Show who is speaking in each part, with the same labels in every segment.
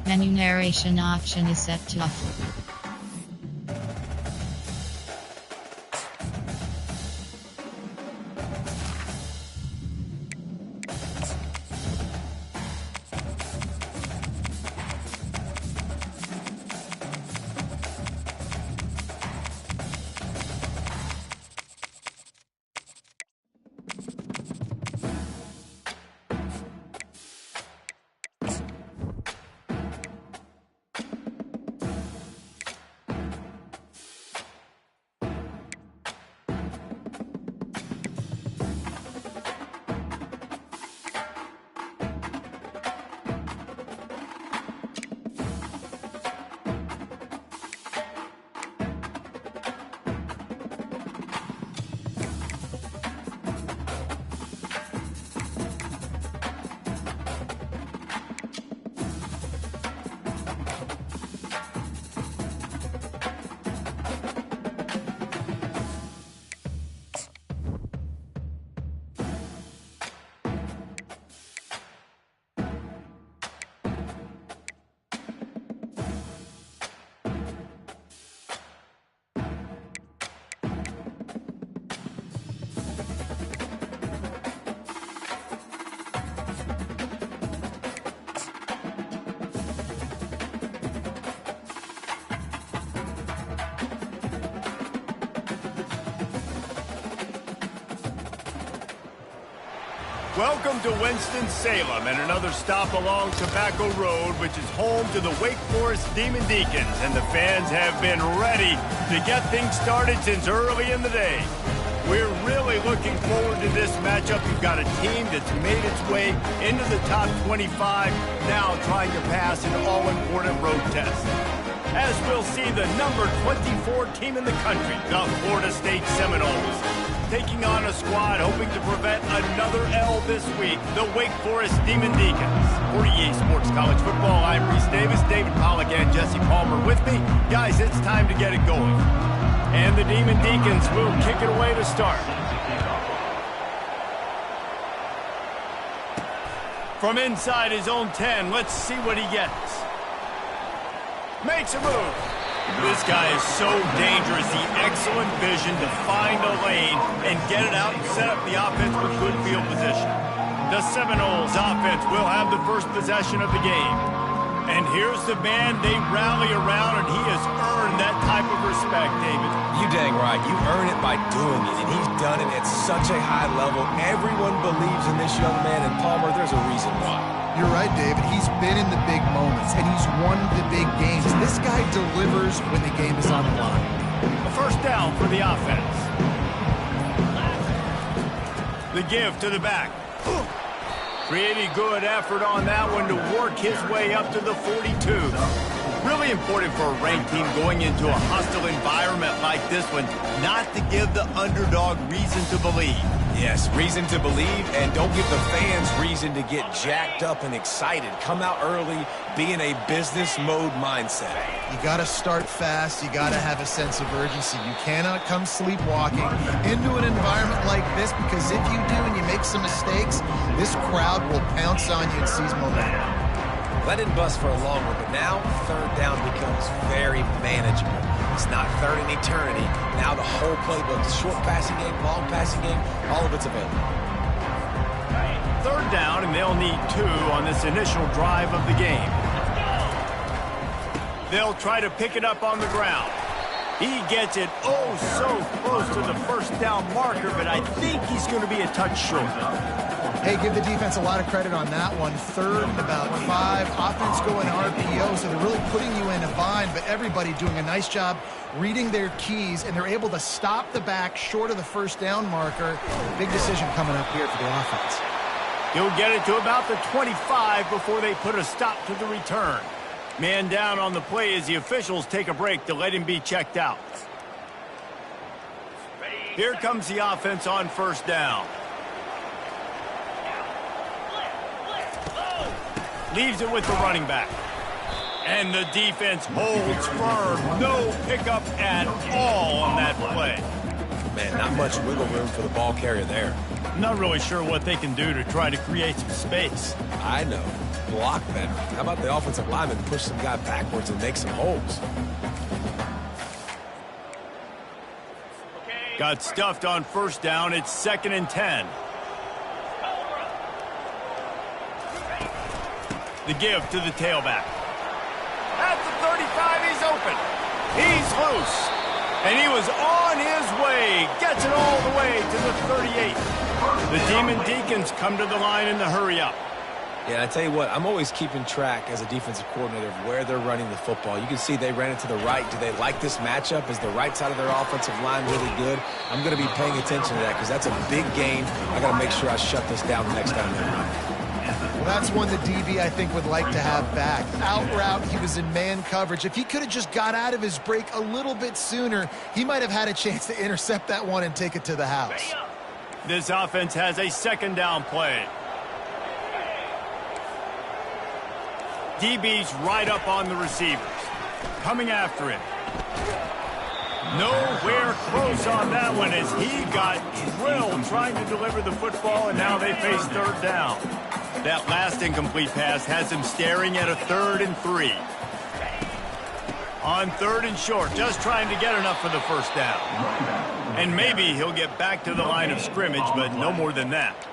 Speaker 1: Menu narration option is set to off.
Speaker 2: Welcome to Winston-Salem and another stop along Tobacco Road, which is home to the Wake Forest Demon Deacons, and the fans have been ready to get things started since early in the day. We're really looking forward to this matchup. You've got a team that's made its way into the top 25, now trying to pass an all-important road test. As we'll see the number 24 team in the country, the Florida State Seminoles, taking on a squad hoping to prevent another L this week, the Wake Forest Demon Deacons. For EA Sports College Football, I'm Reese Davis, David Pollack, and Jesse Palmer with me. Guys, it's time to get it going. And the Demon Deacons will kick it away to start. From inside his own 10, let's see what he gets. Makes a move. This guy is so dangerous. The excellent vision to find a lane and get it out and set up the offense with good field position. The Seminoles offense will have the first possession of the game. And here's the man they rally around, and he has earned that type of respect, David.
Speaker 3: You dang right. You earn it by doing it, and he's done it at such a high level. Everyone believes in this young man, and Palmer, there's a reason why.
Speaker 4: You're right, David. He's been in the big moments, and he's won the big games. This guy delivers when the game is on the line.
Speaker 2: A first down for the offense. The give to the back. Pretty good effort on that one to work his way up to the 42. Really important for a ranked team going into a hostile environment like this one, not to give the underdog reason to believe.
Speaker 3: Yes, reason to believe, and don't give the fans reason to get jacked up and excited. Come out early, be in a business mode mindset.
Speaker 4: You got to start fast. You got to have a sense of urgency. You cannot come sleepwalking into an environment like this, because if you do and you make some mistakes, this crowd will pounce on you and seize momentum.
Speaker 3: Let it bust for a long one, but now third down becomes very manageable. It's not third in eternity. Now the whole playbook, the short passing game, long passing game, all of it's available.
Speaker 2: Third down, and they'll need 2 on this initial drive of the game. They'll try to pick it up on the ground. He gets it oh so close to the first down marker, but I think he's going to be a touch short.
Speaker 4: Hey, give the defense a lot of credit on that one. Third and about 5. Offense going RPO, so they're really putting you in a bind, but everybody doing a nice job reading their keys, and they're able to stop the back short of the first down marker. Big decision coming up here for the offense.
Speaker 2: He'll get it to about the 25 before they put a stop to the return. Man down on the play as the officials take a break to let him be checked out. Here comes the offense on first down. Leaves it with the running back. And the defense holds firm. No pickup at all on that play.
Speaker 3: Man, not much wiggle room for the ball carrier there.
Speaker 2: I'm not really sure what they can do to try to create some space.
Speaker 3: I know. block better? How about the offensive lineman push some guy backwards and make some holes?
Speaker 2: Got stuffed on first down. It's 2nd and 10. The give to the tailback. At the 35, he's open. He's loose. And he was on his way. Gets it all the way to the 38. The Demon Deacons come to the line in the hurry up.
Speaker 3: Yeah, I tell you what, I'm always keeping track as a defensive coordinator of where they're running the football. You can see they ran it to the right. Do they like this matchup? Is the right side of their offensive line really good? I'm going to be paying attention to that because that's a big game. I got to make sure I shut this down the next time they run.
Speaker 4: Well, that's one the DB, I think, would like to have back. Out route, he was in man coverage. If he could have just got out of his break a little bit sooner, he might have had a chance to intercept that one and take it to the house.
Speaker 2: This offense has a 2nd down play. DB's right up on the receivers. Coming after him. Nowhere close on that one as he got drilled trying to deliver the football, and now they face 3rd down. That last incomplete pass has him staring at a 3rd and 3. On 3rd and short, just trying to get enough for the first down. And maybe he'll get back to the line of scrimmage, but no more than that.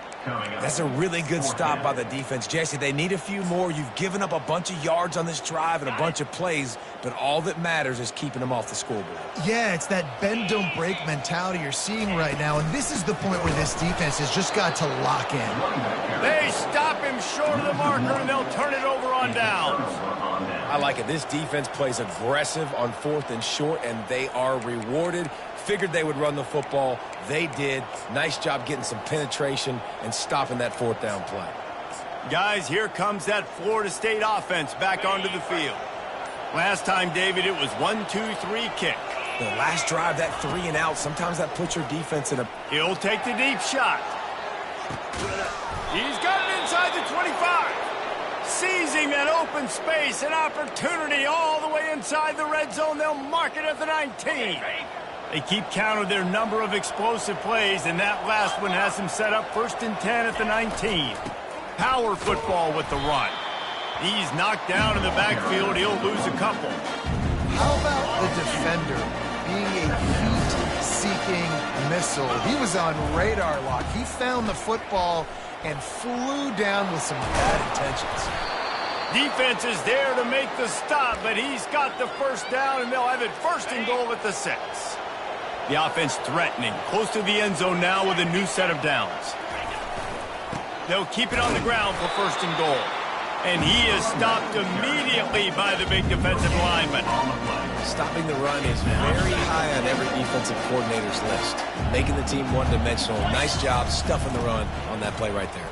Speaker 3: That's a really good stop by the defense. Jesse, they need a few more. You've given up a bunch of yards on this drive and a bunch of plays, but all that matters is keeping them off the scoreboard.
Speaker 4: Yeah, it's that bend, don't break mentality you're seeing right now, and this is the point where this defense has just got to lock in.
Speaker 2: They stop him short of the marker, and they'll turn it over on downs.
Speaker 3: I like it. This defense plays aggressive on 4th and short, and they are rewarded. Figured they would run the football. They did. Nice job getting some penetration and stopping that 4th down play.
Speaker 2: Guys, here comes that Florida State offense back onto the field. Last time, David, it was 1-2-3 kick.
Speaker 3: The last drive, that 3 and out, sometimes that puts your defense in a...
Speaker 2: He'll take the deep shot. He's got it inside the 25. Seizing that open space, an opportunity all the way inside the red zone. They'll mark it at the 19. They keep count of their number of explosive plays, and that last one has them set up 1st and 10 at the 19. Power football with the run. He's knocked down in the backfield. He'll lose a couple.
Speaker 4: How about the defender being a heat-seeking missile? He was on radar lock. He found the football and flew down with some bad intentions.
Speaker 2: Defense is there to make the stop, but he's got the first down, and they'll have it 1st and goal at the 6. The offense threatening, close to the end zone now with a new set of downs. They'll keep it on the ground for 1st and goal. And he is stopped immediately by the big defensive lineman.
Speaker 3: Stopping the run is very high on every defensive coordinator's list. Making the team one-dimensional. Nice job stuffing the run on that play right there.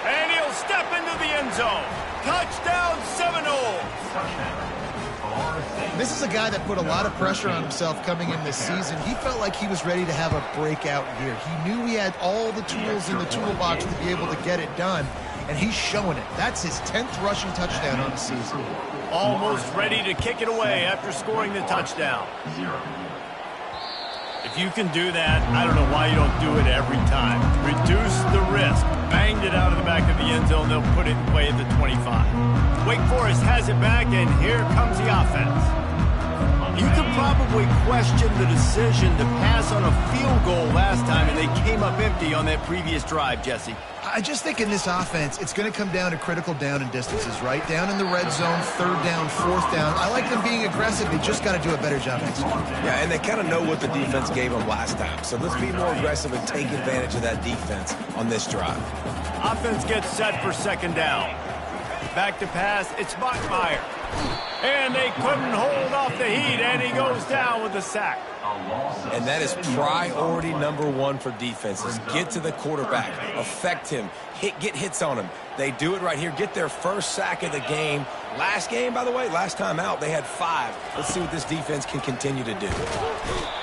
Speaker 2: And he'll step into the end zone. Touchdown, Seminoles.
Speaker 4: This is a guy that put a lot of pressure on himself coming in this season. He felt like he was ready to have a breakout year. He knew he had all the tools in the toolbox to be able to get it done, and he's showing it. That's his 10th rushing touchdown on the season.
Speaker 2: Almost ready to kick it away after scoring the touchdown. If you can do that, I don't know why you don't do it every time. Reduce the risk. Banged it out of the back of the end zone. They'll put it away at the 25. Wake Forest has it back, and here comes the offense. You could probably question the decision to pass on a field goal last time, and they came up empty on that previous drive, Jesse.
Speaker 4: I just think in this offense, it's going to come down to critical down and distances, right? Down in the red zone, 3rd down, 4th down. I like them being aggressive. They just got to do a better job executing.
Speaker 3: Yeah, and they kind of know what the defense gave them last time. So let's be more aggressive and take advantage of that defense on this drive.
Speaker 2: Offense gets set for 2nd down. Back to pass, it's Bachmeier. And they couldn't hold off the heat, and he goes down with a sack.
Speaker 3: And that is priority number 1 for defenses. Get to the quarterback, affect him, get hits on him. They do it right here. Get their first sack of the game. Last game, by the way, last time out, they had 5. Let's see what this defense can continue to do.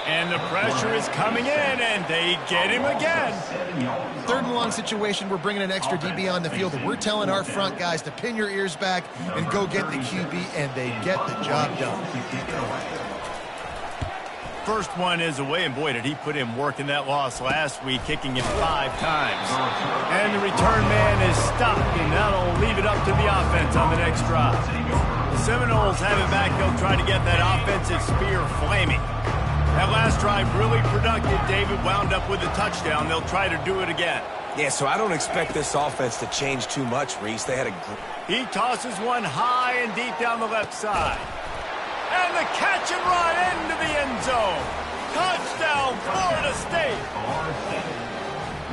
Speaker 2: And the pressure is coming in, and they get him again.
Speaker 4: 3rd and long situation, we're bringing an extra DB on the field, and we're telling our front guys to pin your ears back and go get the QB, and they get the job done.
Speaker 2: first one is away, and boy, did he put in work in that loss last week, kicking it 5 times. And the return man is stopped, and that'll leave it up to the offense on the next drive. The Seminoles have it back. They'll try to get that offensive spear flaming. That last drive really productive. David wound up with a touchdown. They'll try to do it again.
Speaker 3: Yeah, so I don't expect this offense to change too much, Reese. They had a...
Speaker 2: He tosses one high and deep down the left side. And the catch and run into the end zone. Touchdown, Florida State.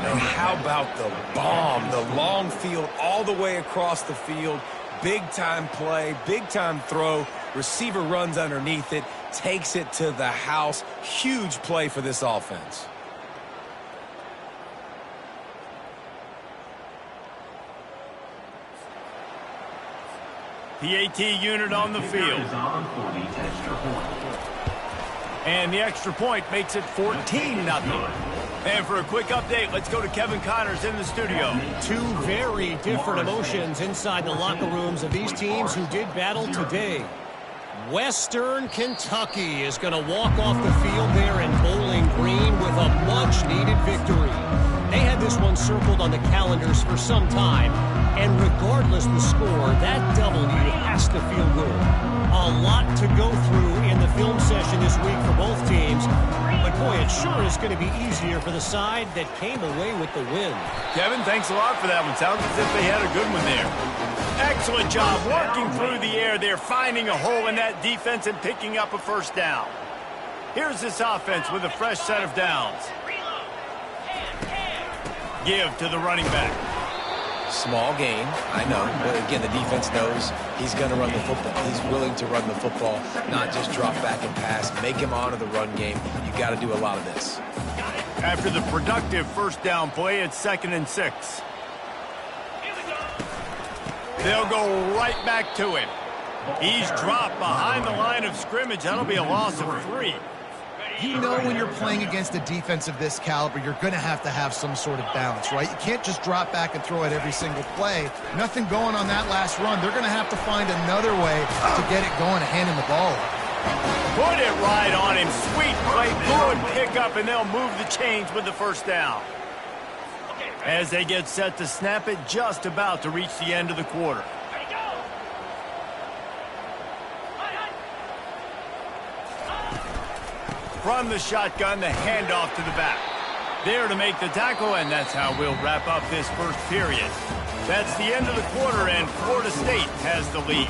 Speaker 3: And how about the bomb? The long field all the way across the field. Big-time play, big-time throw. Receiver runs underneath it, takes it to the house. Huge play for this offense.
Speaker 2: PAT unit on the field. And the extra point makes it 14-0. And for a quick update, let's go to Kevin Connors in the studio.
Speaker 5: Two very different emotions inside the locker rooms of these teams who did battle today. Western Kentucky is going to walk off the field there in Bowling Green with a much-needed victory. They had this one circled on the calendars for some time, and regardless the score, that W has to feel good. A lot to go through in the film session this week for both teams, but boy, it sure is going to be easier for the side that came away with the win.
Speaker 2: Kevin, thanks a lot for that one. Sounds as if they had a good one there. Excellent job working through the air there, finding a hole in that defense and picking up a first down. Here's this offense with a fresh set of downs. Give to the running back.
Speaker 3: Small gain, I know. But again, the defense knows he's going to run the football. He's willing to run the football, not just drop back and pass. Make him honor the run game. You got to do a lot of this.
Speaker 2: After the productive first down play, it's 2nd and 6. They'll go right back to him. He's dropped behind the line of scrimmage. That'll be a loss of 3.
Speaker 4: You know when you're playing against a defense of this caliber, you're going to have some sort of balance, right? You can't just drop back and throw it every single play. Nothing going on that last run. They're going to have to find another way to get it going and hand him the ball.
Speaker 2: Put it right on him. Sweet play, good pickup, and they'll move the chains with the first down. As they get set to snap it, just about to reach the end of the quarter. From the shotgun, the handoff to the back. There to make the tackle, and that's how we'll wrap up this first period. That's the end of the quarter, and Florida State has the lead.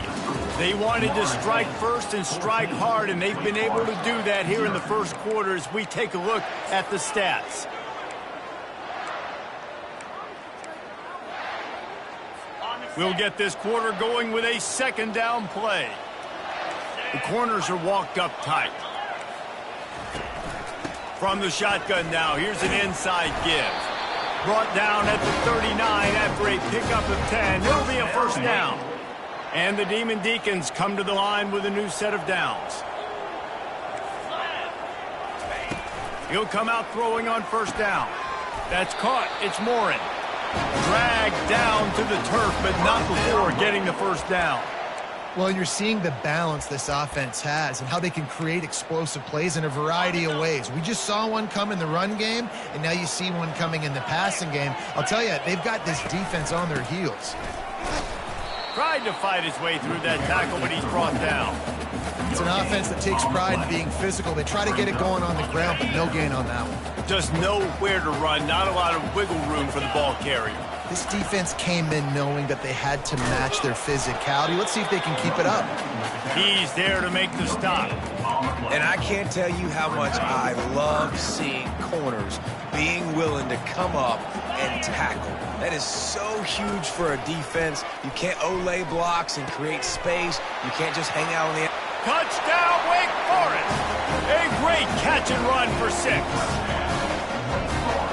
Speaker 2: They wanted to strike first and strike hard, and they've been able to do that here in the first quarter as we take a look at the stats. We'll get this quarter going with a 2nd down play. The corners are walked up tight. From the shotgun now, here's an inside give. Brought down at the 39 after a pickup of 10. It'll be a first down. And the Demon Deacons come to the line with a new set of downs. He'll come out throwing on first down. That's caught. It's Morin. Dragged down to the turf, but not before getting the first down.
Speaker 4: Well, you're seeing the balance this offense has and how they can create explosive plays in a variety of ways. We just saw one come in the run game, and now you see one coming in the passing game. I'll tell you, they've got this defense on their heels.
Speaker 2: Tried to fight his way through that tackle, but he's brought down.
Speaker 4: It's an offense that takes pride in being physical. They try to get it going on the ground, but no gain on that one.
Speaker 2: Just nowhere to run, not a lot of wiggle room for the ball carrier.
Speaker 4: This defense came in knowing that they had to match their physicality. Let's see if they can keep it up.
Speaker 2: He's there to make the stop.
Speaker 3: And I can't tell you how much I love seeing corners being willing to come up and tackle. That is so huge for a defense. You can't Olay blocks and create space. You can't just hang out on the...
Speaker 2: Touchdown, Wake Forest! A great catch and run for 6.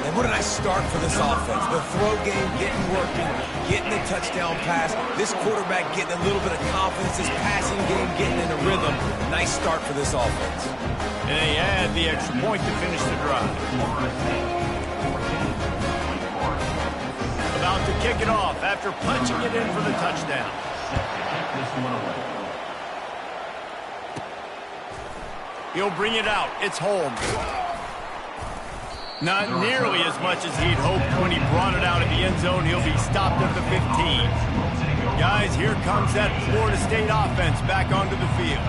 Speaker 3: And what a nice start for this offense. The throw game working, getting the touchdown pass. This quarterback getting a little bit of confidence. This passing game getting in a rhythm. Nice start for this offense.
Speaker 2: And they add the extra point to finish the drive. About to kick it off after punching it in for the touchdown. He'll bring it out. It's Holmes. Not nearly as much as he'd hoped when he brought it out of the end zone. He'll be stopped at the 15. Guys, here comes that Florida State offense back onto the field.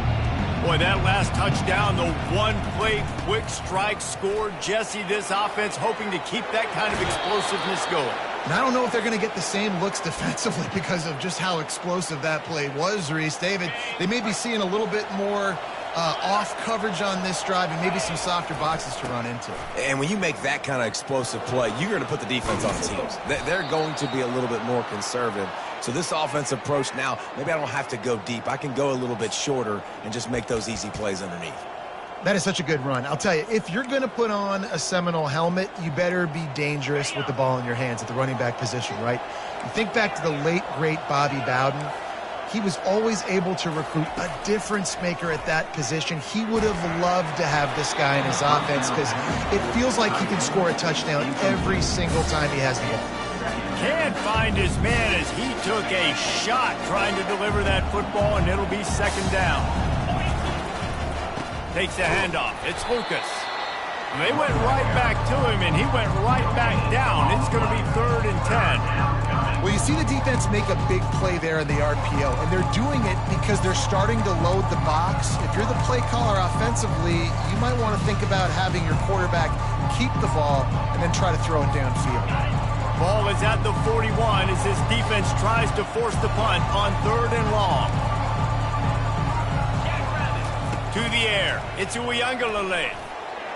Speaker 2: Boy, that last touchdown, the one-play quick strike scored. Jesse, this offense hoping to keep that kind of explosiveness going.
Speaker 4: And I don't know if they're going to get the same looks defensively because of just how explosive that play was, Reese. David, they may be seeing a little bit more off coverage on this drive and maybe some softer boxes to run into.
Speaker 3: And when you make that kind of explosive play, you're going to put the defense on teams. They're going to be a little bit more conservative. So this offensive approach now, maybe I don't have to go deep. I can go a little bit shorter and just make those easy plays underneath.
Speaker 4: That is such a good run. I'll tell you, if you're going to put on a Seminole helmet, you better be dangerous with the ball in your hands at the running back position, right? You think back to the late, great Bobby Bowden. He was always able to recruit a difference maker at that position. He would have loved to have this guy in his offense because it feels like he can score a touchdown every single time he has the ball.
Speaker 2: Can't find his man as he took a shot trying to deliver that football, and it'll be second down. Takes the handoff. It's Lucas. They went right back to him, and he went right back down. It's going to be 3rd and 10.
Speaker 4: Well, you see the defense make a big play there in the RPO, and they're doing it because they're starting to load the box. If you're the play caller offensively, you might want to think about having your quarterback keep the ball and then try to throw it downfield.
Speaker 2: Ball is at the 41 as his defense tries to force the punt on 3rd and long. To the air. It's Uiagalelei.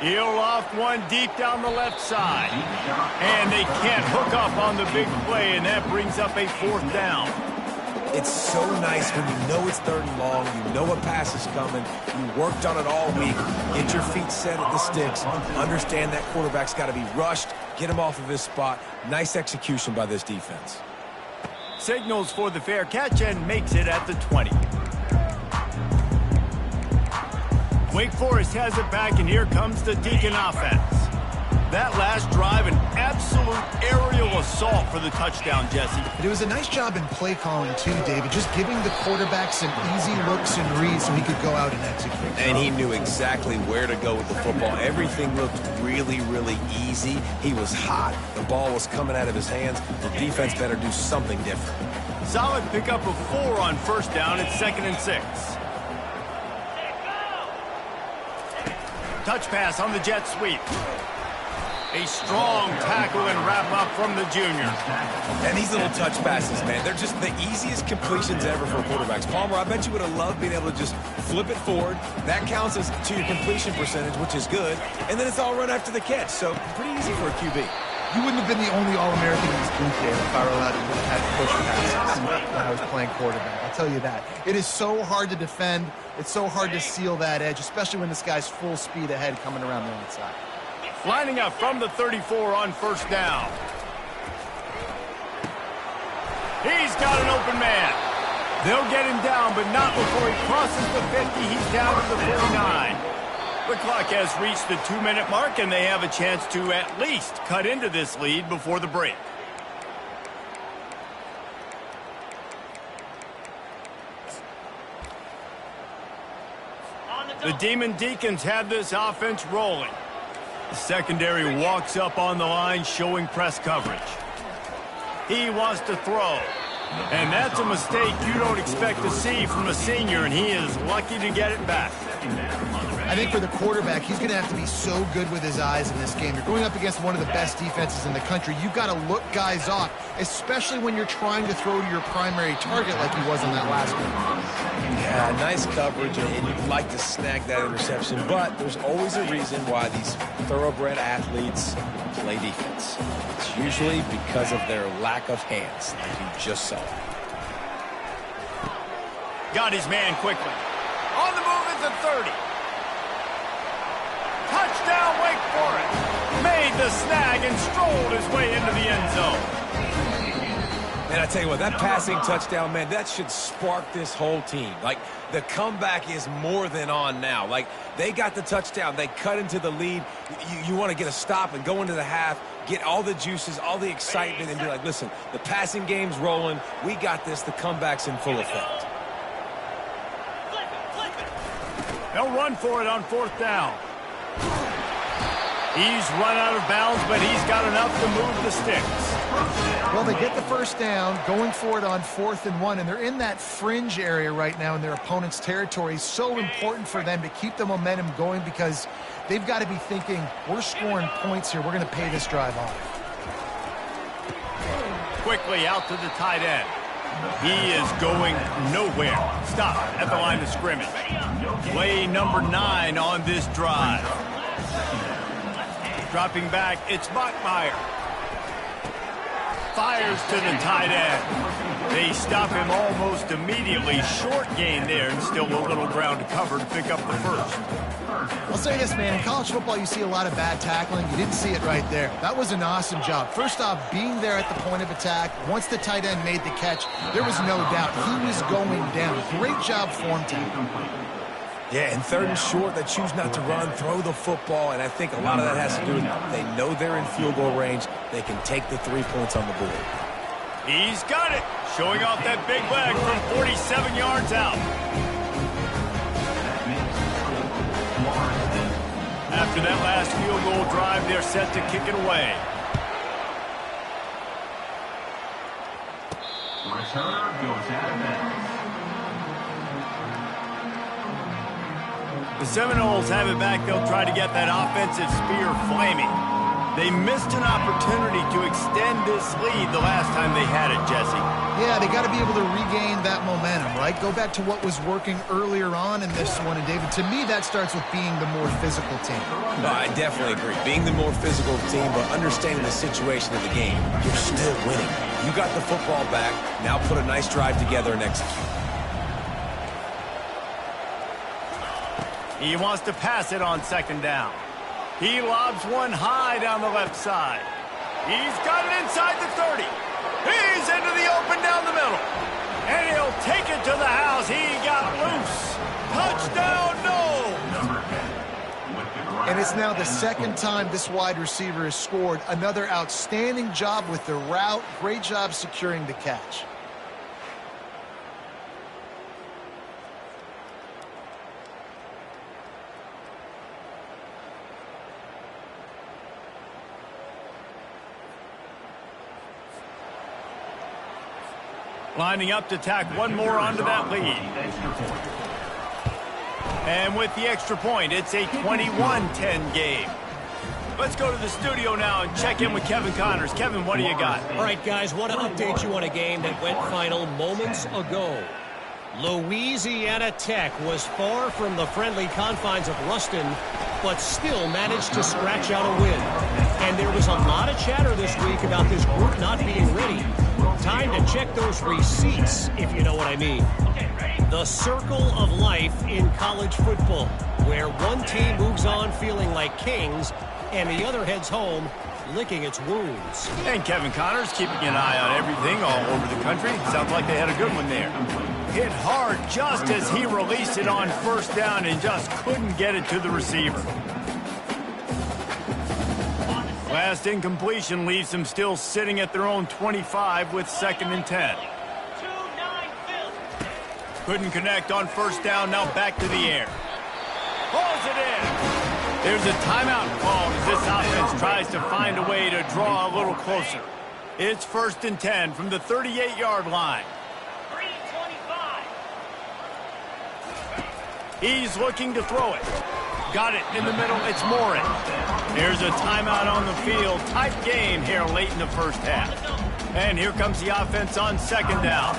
Speaker 2: He'll loft one deep down the left side. And they can't hook up on the big play, and that brings up a 4th down.
Speaker 3: It's so nice when you know it's 3rd and long, you know a pass is coming, you worked on it all week, get your feet set at the sticks, understand that quarterback's got to be rushed, get him off of his spot. Nice execution by this defense.
Speaker 2: Signals for the fair catch and makes it at the 20. Wake Forest has it back, and here comes the Deacon offense. That last drive, an absolute aerial assault for the touchdown, Jesse.
Speaker 4: It was a nice job in play calling, too, David, just giving the quarterback some easy looks and reads so he could go out and execute.
Speaker 3: And he knew exactly where to go with the football. Everything looked really, really easy. He was hot. The ball was coming out of his hands. The defense better do something different.
Speaker 2: Solid pickup of 4 on 1st down. It's 2nd and 6. Touch pass on the jet sweep. A strong tackle and wrap up from the junior.
Speaker 3: And these little touch passes, man, they're just the easiest completions ever for quarterbacks. Palmer, I bet you would have loved being able to just flip it forward. That counts as to your completion percentage, which is good. And then it's all run after the catch. So pretty easy for a QB.
Speaker 4: You wouldn't have been the only All-American in this booth game if I were allowed to have push passes when I was playing quarterback. I'll tell you that. It is so hard to defend. It's so hard to seal that edge, especially when this guy's full speed ahead coming around the outside.
Speaker 2: Lining up from the 34 on 1st down. He's got an open man. They'll get him down, but not before he crosses the 50. He's down to the 49. The clock has reached the 2-minute mark, and they have a chance to at least cut into this lead before the break. The Demon Deacons have this offense rolling. The secondary walks up on the line, showing press coverage. He wants to throw. And that's a mistake you don't expect to see from a senior, and he is lucky to get it back.
Speaker 4: I think for the quarterback, he's going to have to be so good with his eyes in this game. You're going up against one of the best defenses in the country. You've got to look guys off, especially when you're trying to throw to your primary target like he was on that last one.
Speaker 3: Yeah, nice coverage, and you'd like to snag that interception, but there's always a reason why these thoroughbred athletes play defense. It's usually because of their lack of hands, like you just saw.
Speaker 2: Got his man quickly. On the move at the 30. Touchdown, Wake Forest. Made the snag and strolled his way into the end zone.
Speaker 3: And I tell you what, that passing touchdown, man, that should spark this whole team. Like, the comeback is more than on now. Like, they got the touchdown. They cut into the lead. You want to get a stop and go into the half, get all the juices, all the excitement, and be like, listen, the passing game's rolling. We got this. The comeback's in full effect.
Speaker 2: They'll run for it on 4th down. He's run out of bounds, but he's got enough to move the sticks.
Speaker 4: Well, they get the first down, going for it on 4th and 1, and they're in that fringe area right now in their opponent's territory. So important for them to keep the momentum going because they've got to be thinking, we're scoring points here. We're going to pay this drive off.
Speaker 2: Quickly out to the tight end. He is going nowhere. Stop at the line of scrimmage. Play number 9 on this drive. Dropping back, it's Bachmeier. Fires to the tight end. They stop him almost immediately. Short gain there and still a little ground to cover to pick up the first.
Speaker 4: I'll say this, man. In college football, you see a lot of bad tackling. You didn't see it right there. That was an awesome job. First off, being there at the point of attack. Once the tight end made the catch, there was no doubt he was going down. Great job form team.
Speaker 3: Yeah, and 3rd and short, they choose not to run, throw the football, and I think a lot of that has to do with they know they're in field goal range. They can take the 3 points on the board.
Speaker 2: He's got it, showing off that big leg from 47 yards out. After that last field goal drive, they're set to kick it away.
Speaker 6: Return goes out of bounds.
Speaker 2: The Seminoles have it back. They'll try to get that offensive spear flaming. They missed an opportunity to extend this lead the last time they had it, Jesse.
Speaker 4: Yeah, they got to be able to regain that momentum, right? Go back to what was working earlier on in this one. And, David, to me, that starts with being the more physical team.
Speaker 3: No, I definitely agree. Being the more physical team, but understanding the situation of the game. You're still winning. You got the football back. Now put a nice drive together and execute.
Speaker 2: He wants to pass it on 2nd down. He lobs one high down the left side. He's got it inside the 30. He's into the open down the middle. And he'll take it to the house. He got loose. Touchdown, no.
Speaker 4: And it's now the 2nd time this wide receiver has scored. Another outstanding job with the route. Great job securing the catch.
Speaker 2: Lining up to tack one more onto that lead. And with the extra point, it's a 21-10 game. Let's go to the studio now and check in with Kevin Connors. Kevin, what do you got?
Speaker 5: All right, guys, want to update you on a game that went final moments ago. Louisiana Tech was far from the friendly confines of Ruston, but still managed to scratch out a win. And there was a lot of chatter this week about this group not being ready. Time to check those receipts, if you know what I mean. The circle of life in college football, where one team moves on feeling like kings, and the other heads home licking its wounds.
Speaker 2: And Kevin Connors keeping an eye on everything all over the country. Sounds like they had a good one there. Hit hard just as he released it on 1st down and just couldn't get it to the receiver. Last incompletion leaves them still sitting at their own 25 with 2nd and 10. Couldn't connect on 1st down, now back to the air. Pulls it in. There's a timeout called as this offense tries to find a way to draw a little closer. It's 1st and 10 from the 38-yard line. He's looking to throw it. Got it in the middle. It's Morin. There's a timeout on the field. Tight game here late in the 1st half. And here comes the offense on 2nd down.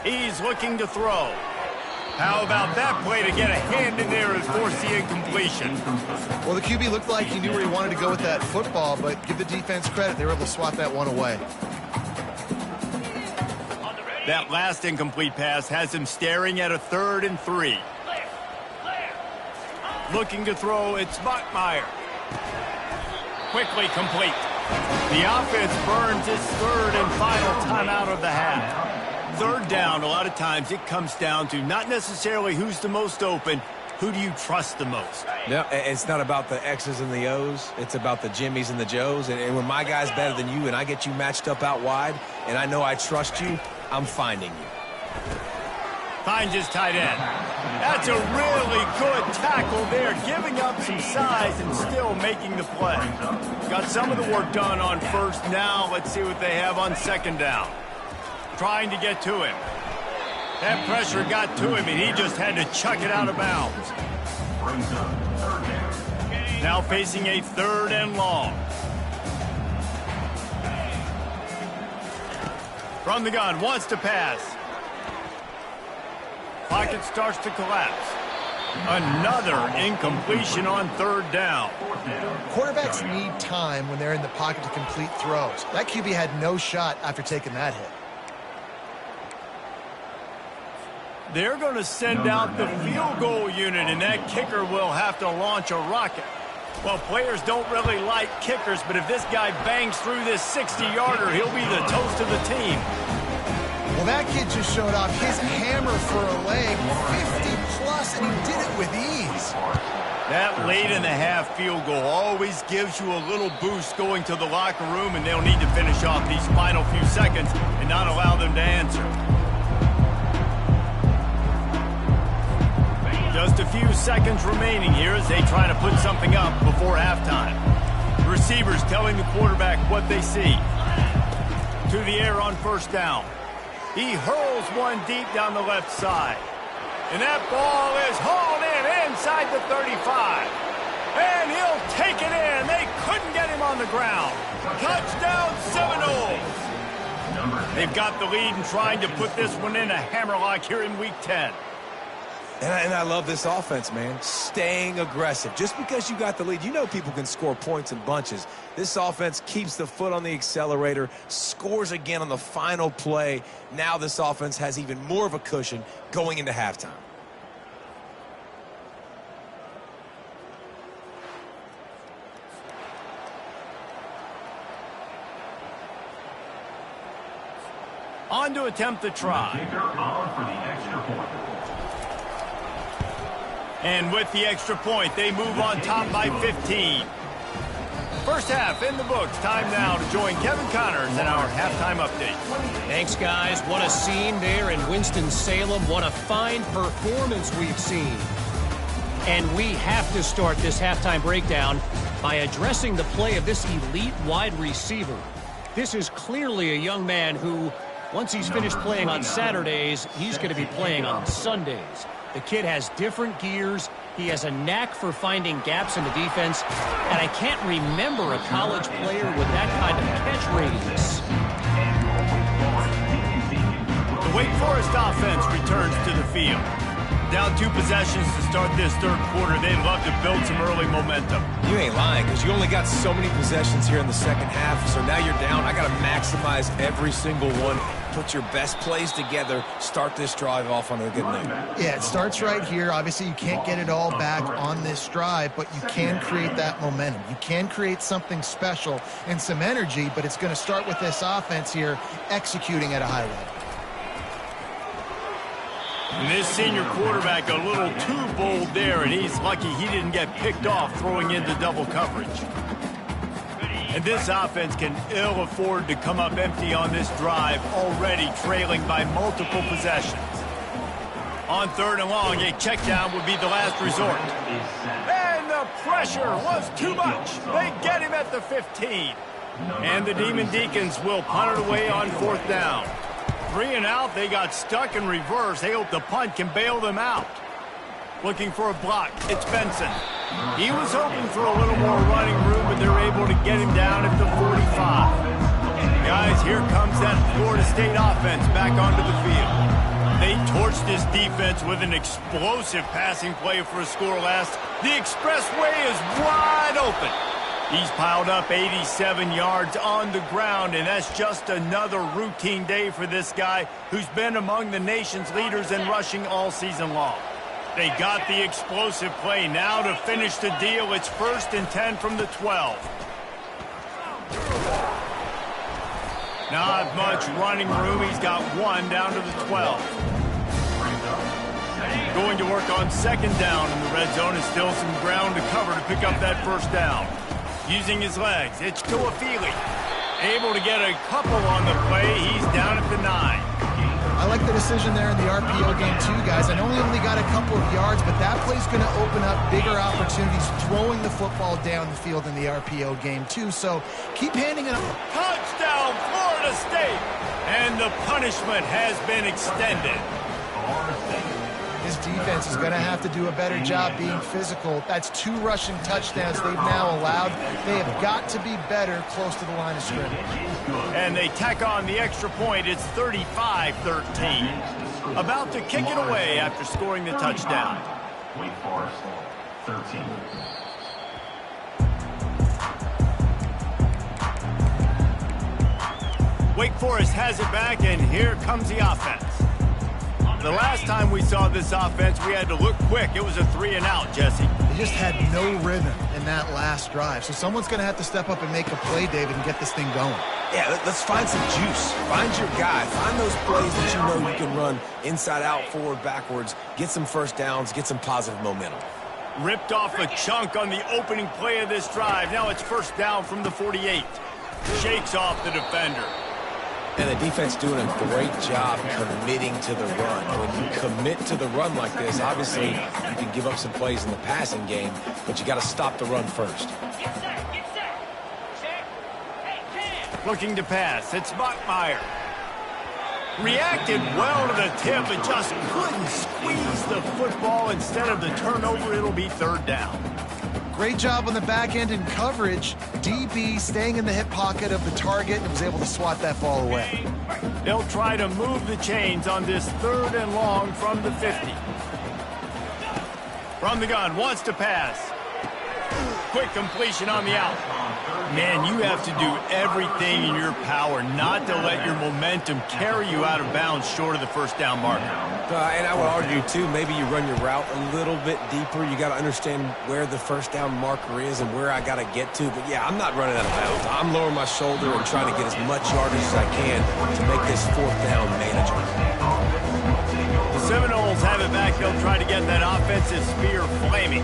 Speaker 2: He's looking to throw. How about that play to get a hand in there and force the incompletion?
Speaker 4: Well, the QB looked like he knew where he wanted to go with that football, but give the defense credit. They were able to swat that one away.
Speaker 2: That last incomplete pass has him staring at a 3rd and 3. Looking to throw, it's Bachmeier. Quickly complete. The offense burns its 3rd and final timeout of the half. 3rd down, a lot of times it comes down to not necessarily who's the most open, who do you trust the most?
Speaker 3: Yeah, it's not about the X's and the O's. It's about the Jimmies and the Joes. And when my guy's better than you and I get you matched up out wide and I know I trust you, I'm finding you.
Speaker 2: Finds his tight end. That's a really good tackle there, giving up some size and still making the play. Got some of the work done on first. Now let's see what they have on second down. Trying to get to him. That pressure got to him, and he just had to chuck it out of bounds. Now facing a 3rd and long. From the gun, wants to pass. Pocket starts to collapse. Another incompletion on 3rd down.
Speaker 4: Quarterbacks need time when they're in the pocket to complete throws. That QB had no shot after taking that hit.
Speaker 2: They're going to send out the field goal unit, and that kicker will have to launch a rocket. Well, players don't really like kickers, but if this guy bangs through this 60-yarder, he'll be the toast of the team.
Speaker 4: Well, that kid just showed off his hammer for a leg, 50-plus, and he did it with ease.
Speaker 2: That late-in-the-half field goal always gives you a little boost going to the locker room, and they'll need to finish off these final few seconds and not allow them to answer. Just a few seconds remaining here as they try to put something up before halftime. The receivers telling the quarterback what they see. To the air on first down. He hurls one deep down the left side. And that ball is hauled in inside the 35. And he'll take it in. They couldn't get him on the ground. Touchdown Seminoles. They've got the lead and trying to put this one in a hammerlock here in Week 10.
Speaker 3: And I love this offense, man. Staying aggressive. Just because you got the lead, you know people can score points in bunches. This offense keeps the foot on the accelerator, scores again on the final play. Now this offense has even more of a cushion going into halftime.
Speaker 2: On to attempt the try. And with the extra point, they move on top by 15. First half in the books. Time now to join Kevin Connors in our halftime update.
Speaker 5: Thanks, guys. What a scene there in Winston-Salem. What a fine performance we've seen. And we have to start this halftime breakdown by addressing the play of this elite wide receiver. This is clearly a young man who, once he's finished playing on Saturdays, he's going to be playing on Sundays. The kid has different gears. He has a knack for finding gaps in the defense. And I can't remember a college player with that kind of catch radius.
Speaker 2: The Wake Forest offense returns to the field. Down 2 possessions to start this 3rd quarter. They'd love to build some early momentum.
Speaker 3: You ain't lying, because you only got so many possessions here in the second half. So now you're down. I got to maximize every single one. Put your best plays together. Start this drive off on a good note.
Speaker 4: Yeah, it starts right here. Obviously, you can't get it all back on this drive, but you can create that momentum. You can create something special and some energy, but it's going to start with this offense here executing at a high level.
Speaker 2: And this senior quarterback a little too bold there, and he's lucky he didn't get picked off throwing into double coverage. And this offense can ill afford to come up empty on this drive, already trailing by multiple possessions. On 3rd and long, a check down would be the last resort. And the pressure was too much. They get him at the 15. And the Demon Deacons will punt it away on 4th down. 3 and out, they got stuck in reverse. They hope the punt can bail them out. Looking for a block, it's Benson. He was hoping for a little more running room, but they're able to get him down at the 45. Guys, here comes that Florida State offense back onto the field. They torched this defense with an explosive passing play for a score last. The expressway is wide open. He's piled up 87 yards on the ground, and that's just another routine day for this guy who's been among the nation's leaders in rushing all season long. They got the explosive play. Now to finish the deal, it's 1st and 10 from the 12. Not much running room. He's got 1 down to the 12. Going to work on 2nd down in the red zone, and still some ground to cover to pick up that 1st down. Using his legs, it's Tuafili. Able to get a couple on the play. He's down at the 9.
Speaker 4: I like the decision there in the RPO game too, guys. I know he only got a couple of yards, but that play's going to open up bigger opportunities throwing the football down the field in the RPO game too. So keep handing it up.
Speaker 2: Touchdown, Florida State! And the punishment has been extended.
Speaker 4: His defense is going to have to do a better job being physical. That's 2 rushing touchdowns they've now allowed. They have got to be better close to the line of scrimmage.
Speaker 2: And they tack on the extra point. It's 35-13. About to kick it away after scoring the touchdown.
Speaker 6: Wake Forest, 13.
Speaker 2: Wake Forest has it back, and here comes the offense. The last time we saw this offense, we had to look quick. It was a 3-and-out, Jesse.
Speaker 4: They just had no rhythm in that last drive. So someone's going to have to step up and make a play, David, and get this thing going.
Speaker 3: Yeah, let's find some juice. Find your guy. Find those plays that you know you can run inside out, forward, backwards. Get some first downs. Get some positive momentum.
Speaker 2: Ripped off a chunk on the opening play of this drive. Now it's first down from the 48. Shakes off the defender.
Speaker 3: And the defense doing a great job committing to the run. When you commit to the run like this, obviously you can give up some plays in the passing game, but you got to stop the run first.
Speaker 2: Looking to pass. It's Bachmeier. Reacted well to the tip, but just couldn't squeeze the football. Instead of the turnover, it'll be third down.
Speaker 4: Great job on the back end in coverage. DB staying in the hip pocket of the target and was able to swat that ball away.
Speaker 2: They'll try to move the chains on this 3rd and long from the 50. From the gun, wants to pass. Quick completion on the out. Man, you have to do everything in your power not to let your momentum carry you out of bounds short of the first down marker.
Speaker 3: And I would argue, too, maybe you run your route a little bit deeper. You got to understand where the first down marker is and where I got to get to. But, yeah, I'm not running out of bounds. I'm lowering my shoulder and trying to get as much yardage as I can to make this 4th down manageable.
Speaker 2: The Seminoles have it back. They'll try to get that offensive spear flaming.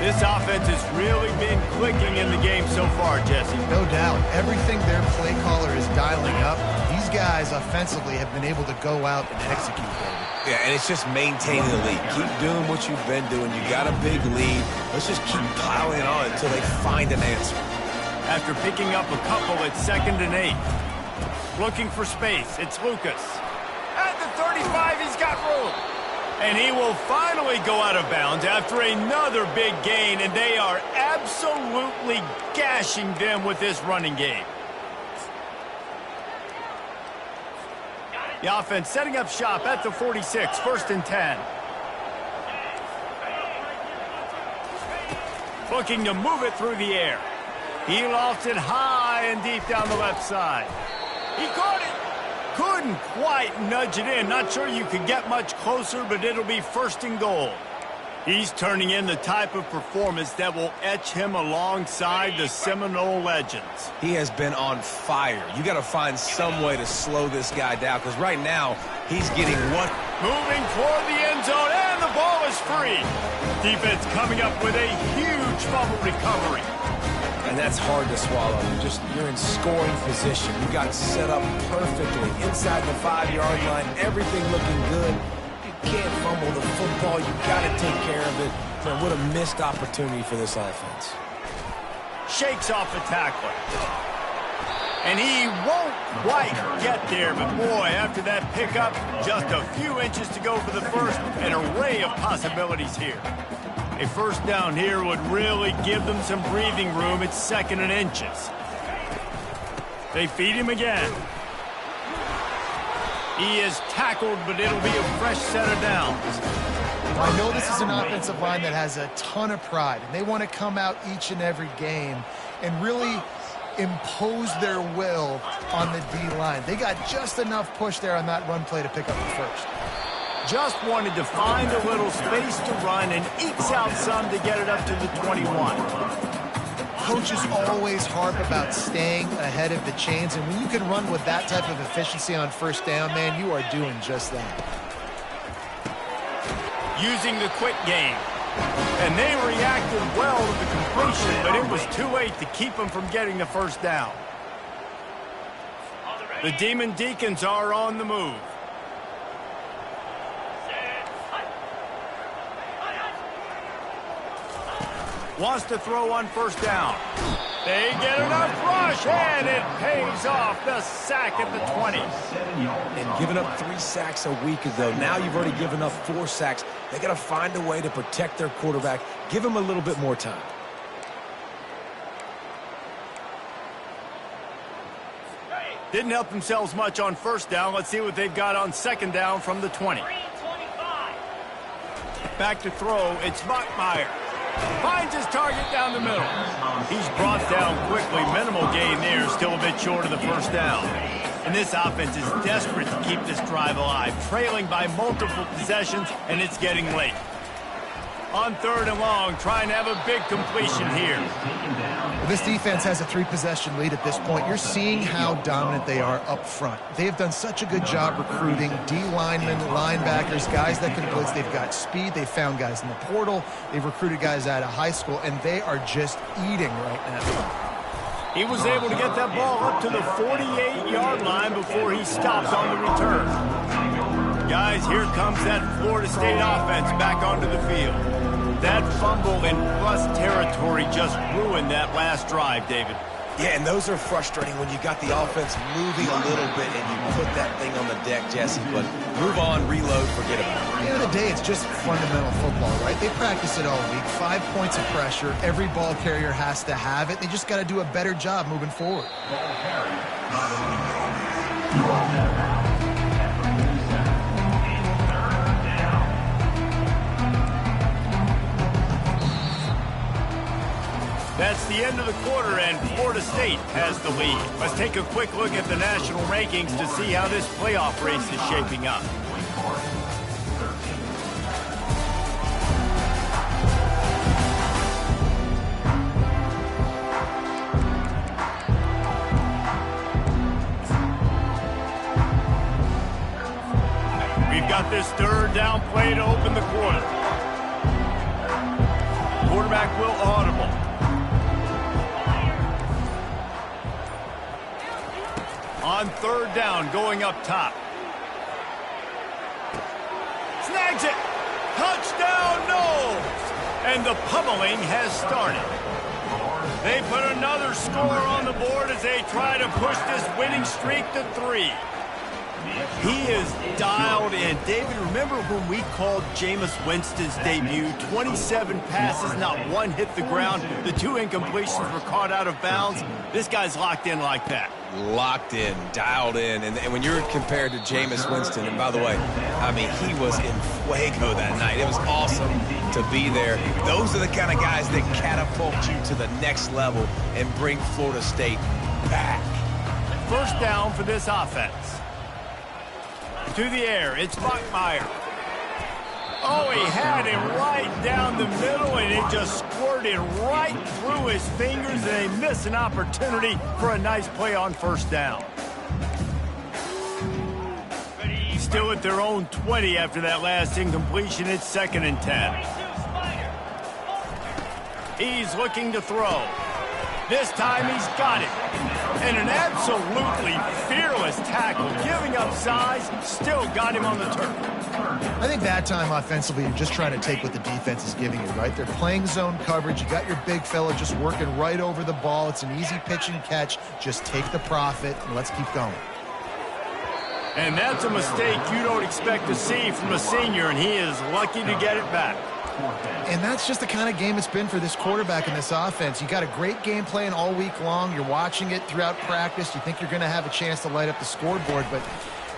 Speaker 2: This offense has really been clicking in the game so far, Jesse.
Speaker 4: No doubt. Everything their play caller is dialing up, these guys offensively have been able to go out and execute, David.
Speaker 3: Yeah, and it's just maintaining the lead. Keep doing what you've been doing. You got a big lead. Let's just keep piling on until they find an answer.
Speaker 2: After picking up a couple at 2nd and 8. Looking for space. It's Lucas. At the 35, he's got room. And he will finally go out of bounds after another big gain, and they are absolutely gashing them with this running game. The offense setting up shop at the 46, 1st and 10. Looking to move it through the air. He lofts it high and deep down the left side. He caught it. Couldn't quite nudge it in. Not sure you could get much closer, but it'll be 1st and goal. He's turning in the type of performance that will etch him alongside the Seminole legends.
Speaker 3: He has been on fire. You got to find some way to slow this guy down, because right now he's getting one.
Speaker 2: Moving toward the end zone, and the ball is free. Defense coming up with a huge fumble recovery.
Speaker 3: And that's hard to swallow. You're in scoring position. You got set up perfectly inside the 5-yard line. Everything looking good. You can't fumble the football. You got to take care of it. Man, what a missed opportunity for this offense.
Speaker 2: Shakes off the tackler. And he won't quite get there, but boy, after that pickup, just a few inches to go for the first. An array of possibilities here. A first down here would really give them some breathing room. It's 2nd and inches. They feed him again. He is tackled, but it'll be a fresh set of downs.
Speaker 4: I know this is an offensive line that has a ton of pride, and they want to come out each and every game and really impose their will on the D-line. They got just enough push there on that run play to pick up the first.
Speaker 2: Just wanted to find a little space to run and ekes out some to get it up to the 21.
Speaker 4: Coaches always harp about staying ahead of the chains, and when you can run with that type of efficiency on first down, man, you are doing just that.
Speaker 2: Using the quick game. And they reacted well to the completion, but it was too late to keep them from getting the first down. The Demon Deacons are on the move. Wants to throw on first down. They get enough rush, and it pays off. The sack at the 20.
Speaker 3: And giving up 3 sacks a week ago. Now you've already given up 4 sacks. They got to find a way to protect their quarterback. Give him a little bit more time.
Speaker 2: Didn't help themselves much on first down. Let's see what they've got on second down from the 20. Back to throw. It's Bachmeier. Finds his target down the middle. He's brought down quickly. Minimal gain there. Still a bit short of the first down. And this offense is desperate to keep this drive alive. Trailing by multiple possessions, and it's getting late. On third and long, trying to have a big completion here.
Speaker 4: Well, this defense has a 3-possession lead at this point. You're seeing how dominant they are up front. They have done such a good job recruiting D-linemen, linebackers, guys that can blitz. They've got speed. They've found guys in the portal. They've recruited guys out of high school, and they are just eating right now.
Speaker 2: He was able to get that ball up to the 48-yard line before he stopped on the return. Guys, here comes that Florida State offense back onto the field. That fumble in plus territory just ruined that last drive, David.
Speaker 3: Yeah, and those are frustrating when you got the offense moving a little bit and you put that thing on the deck, Jesse. But move on, reload, forget about it.
Speaker 4: At the end of the day, it's just fundamental football, right? They practice it all week. 5 points of pressure. Every ball carrier has to have it. They just got to do a better job moving forward.
Speaker 2: That's the end of the quarter, and Florida State has the lead. Let's take a quick look at the national rankings to see how this playoff race is shaping up. We've got this third down play to open the quarter. Quarterback will audible. On third down, going up top. Snags it. Touchdown, no. And the pummeling has started. They put another score on the board as they try to push this winning streak to 3. He is dialed in. David, remember when we called Jameis Winston's debut? 27 passes, not one hit the ground. The 2 incompletions were caught out of bounds. This guy's locked in like that.
Speaker 3: Locked in, dialed in. And when you're compared to Jameis Winston, and by the way, I mean, he was in fuego that night. It was awesome to be there. Those are the kind of guys that catapult you to the next level and bring Florida State back.
Speaker 2: First down for this offense. To the air, it's Bachmeier. Oh, he had him right down the middle, and it just squirted right through his fingers, and they miss an opportunity for a nice play on first down. Still at their own 20 after that last incompletion. It's 2nd and 10. He's looking to throw. This time he's got it. And an absolutely fearless tackle, giving up size, still got him on the turf.
Speaker 4: I think that time offensively, you're just trying to take what the defense is giving you, right? They're playing zone coverage. You got your big fella just working right over the ball. It's an easy pitch and catch. Just take the profit, and let's keep going.
Speaker 2: And that's a mistake you don't expect to see from a senior, and he is lucky to get it back.
Speaker 4: And that's just the kind of game it's been for this quarterback in this offense. You got a great game plan all week long. You're watching it throughout practice. You think you're going to have a chance to light up the scoreboard, but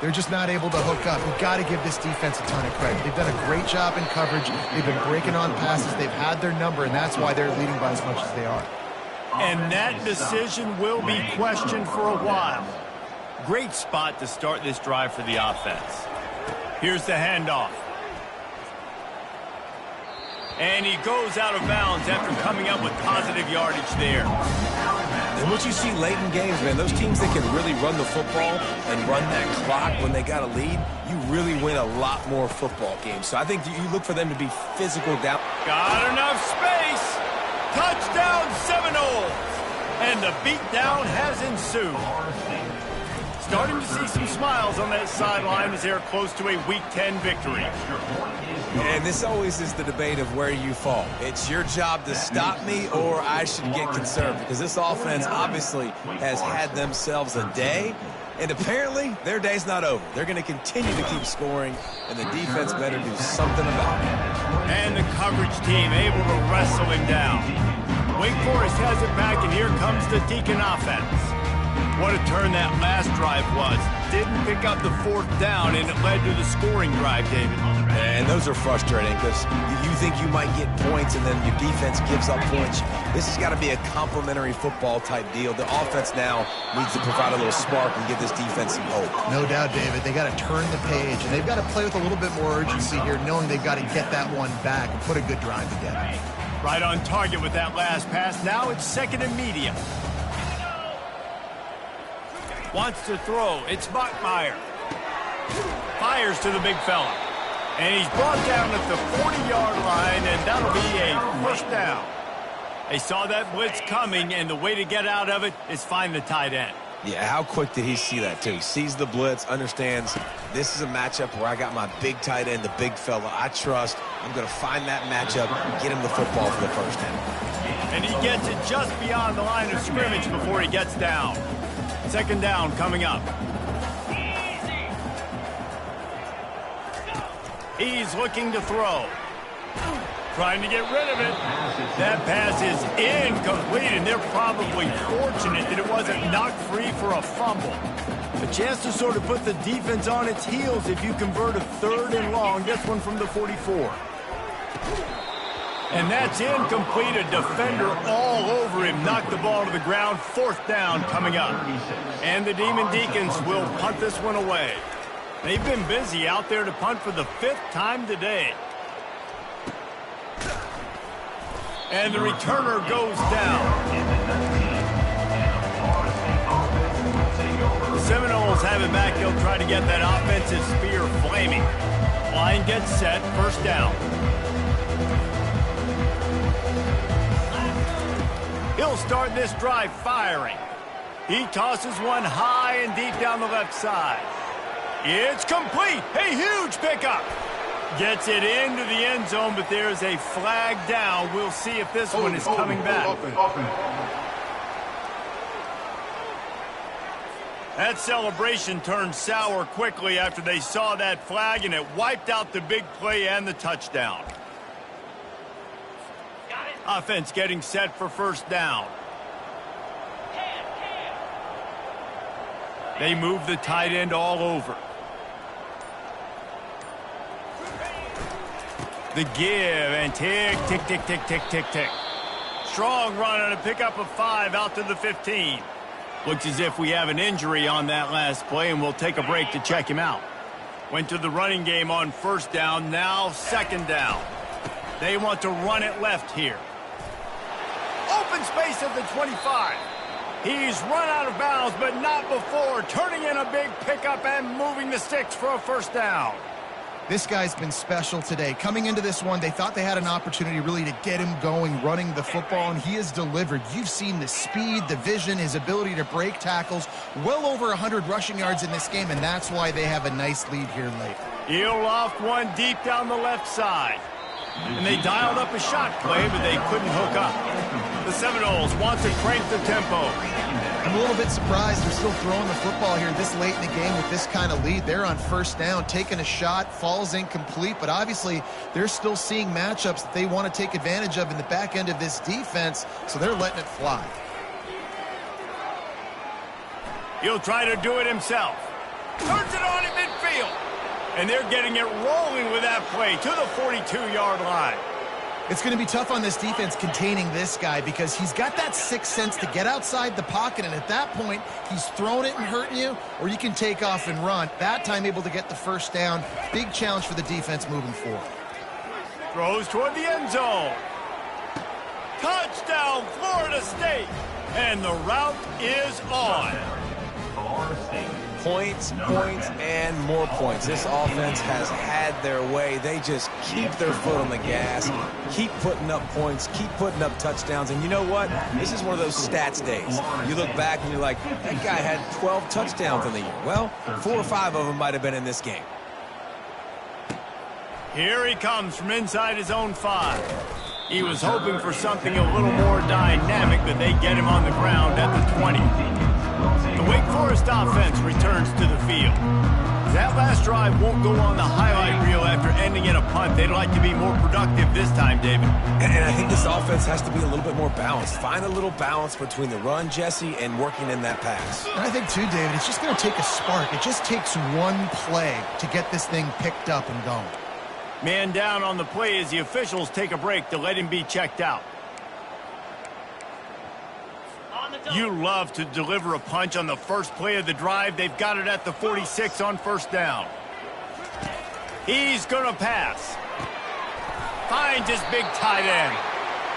Speaker 4: they're just not able to hook up. You've got to give this defense a ton of credit. They've done a great job in coverage. They've been breaking on passes. They've had their number, and that's why they're leading by as much as they are.
Speaker 2: And that decision will be questioned for a while. Great spot to start this drive for the offense. Here's the handoff. And he goes out of bounds after coming up with positive yardage there.
Speaker 3: And what you see late in games, man, those teams that can really run the football and run that clock when they got a lead, you really win a lot more football games. So I think you look for them to be physical down.
Speaker 2: Got enough space. Touchdown Seminoles. And the beatdown has ensued. Starting to see some smiles on that sideline as they're close to a Week 10 victory.
Speaker 3: And this always is the debate of where you fall. It's your job to stop me or I should get concerned, because this offense obviously has had themselves a day, and apparently their day's not over. They're going to continue to keep scoring, and the defense better do something about it.
Speaker 2: And the coverage team able to wrestle him down. Wake Forest has it back, and here comes the Deacon offense. What a turn that last drive was. Didn't pick up the 4th down, and it led to the scoring drive, David.
Speaker 3: And those are frustrating because you think you might get points and then your defense gives up points. This has got to be a complementary football type deal. The offense now needs to provide a little spark and give this defense some hope.
Speaker 4: No doubt, David. They got to turn the page, and they've got to play with a little bit more urgency here, knowing they've got to get that one back and put a good drive together.
Speaker 2: Right on target with that last pass. Now it's 2nd and medium. Wants to throw. It's Bachmeier. Fires to the big fella. And he's brought down at the 40-yard line, and that'll be a 1st down. They saw that blitz coming, and the way to get out of it is find the tight end.
Speaker 3: Yeah, how quick did he see that, too? He sees the blitz, understands this is a matchup where I got my big tight end, the big fella I trust. I'm going to find that matchup and get him the football for the 1st down.
Speaker 2: And he gets it just beyond the line of scrimmage before he gets down. 2nd down coming up. He's looking to throw. Trying to get rid of it. That pass is incomplete, and they're probably fortunate that it wasn't knocked free for a fumble. A chance to sort of put the defense on its heels if you convert a 3rd and long. This one from the 44. And that's incomplete. A defender all over him. Knocked the ball to the ground. 4th down coming up. And the Demon Deacons will punt this one away. They've been busy out there to punt for the 5th time today. And the returner goes down. The Seminoles have it back. They'll try to get that offensive spear flaming. Line gets set. 1st down. He'll start this drive firing. He tosses one high and deep down the left side. It's complete. A huge pickup. Gets it into the end zone, but there's a flag down. We'll see if this one is coming back. That celebration turned sour quickly after they saw that flag, and it wiped out the big play and the touchdown. Offense getting set for 1st down. They move the tight end all over. The give and tick, tick, tick, tick, tick, tick, tick. Strong run on a pickup of 5 out to the 15. Looks as if we have an injury on that last play, and we'll take a break to check him out. Went to the running game on 1st down, now 2nd down. They want to run it left here. Open space at the 25. He's run out of bounds, but not before. Turning in a big pickup and moving the sticks for a 1st down.
Speaker 4: This guy's been special today. Coming into this one, they thought they had an opportunity really to get him going, running the football, and he has delivered. You've seen the speed, the vision, his ability to break tackles. Well over 100 rushing yards in this game, and that's why they have a nice lead here late.
Speaker 2: He'll loft one deep down the left side. And they dialed up a shot play, but they couldn't hook up. The Seminoles want to crank the tempo.
Speaker 4: I'm a little bit surprised they're still throwing the football here this late in the game with this kind of lead. They're on 1st down, taking a shot, falls incomplete, but obviously they're still seeing matchups that they want to take advantage of in the back end of this defense, so they're letting it fly.
Speaker 2: He'll try to do it himself. Turns it on at midfield. And they're getting it rolling with that play to the 42-yard line.
Speaker 4: It's going to be tough on this defense containing this guy because he's got that 6th sense to get outside the pocket, and at that point, he's throwing it and hurting you, or you can take off and run. That time able to get the 1st down. Big challenge for the defense moving forward.
Speaker 2: Throws toward the end zone. Touchdown, Florida State. And the route is on.
Speaker 3: Points, points, and more points. This offense has had their way. They just keep their foot on the gas, keep putting up points, keep putting up touchdowns. And you know what? This is one of those stats days. You look back and you're like, that guy had 12 touchdowns in the year. Well, 4 or 5 of them might have been in this game.
Speaker 2: Here he comes from inside his own 5. He was hoping for something a little more dynamic, but they get him on the ground at the 20. The Wake Forest offense returns to the field. That last drive won't go on the highlight reel after ending in a punt. They'd like to be more productive this time, David.
Speaker 3: And I think this offense has to be a little bit more balanced. Find a little balance between the run, Jesse, and working in that pass.
Speaker 4: And I think, too, David, it's just going to take a spark. It just takes one play to get this thing picked up and going.
Speaker 2: Man down on the play as the officials take a break to let him be checked out. You love to deliver a punch on the first play of the drive. They've got it at the 46 on first down. He's going to pass. Finds his big tight end.